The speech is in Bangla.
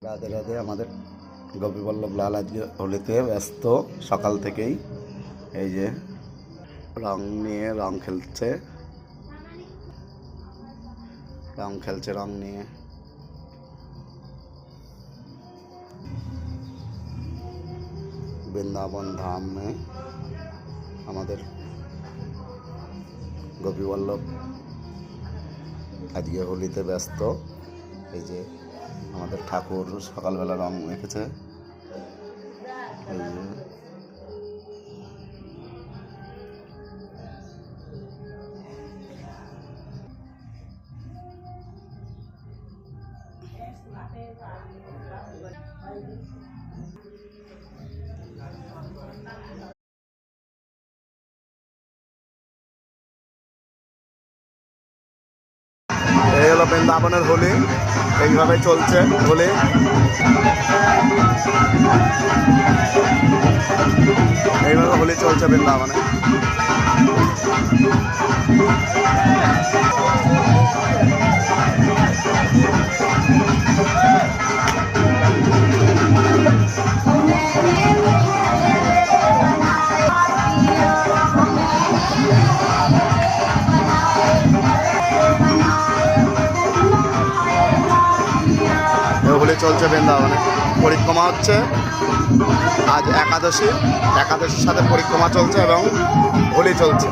রাধে রাধে। আমাদের গোপীবল্লভ লাল আজকে হোলিতে ব্যস্ত সকাল থেকেই। এই যে রং নিয়ে রং খেলছে, রং নিয়ে। বৃন্দাবন ধাম আমাদের গোপীবল্লভ আজকে হোলিতে ব্যস্ত। এই যে আমাদের ঠাকুর সকালবেলা রং মেখেছে। এই যে এই হলো বৃন্দাবনের হোলি, এইভাবে চলছে হোলি। এইভাবে হোলি চলছে বৃন্দাবনে। হোলি চলছে বৃন্দাবনে, পরিক্রমা হচ্ছে। আজ একাদশীর সাথে পরিক্রমা চলছে এবং হোলি চলছে।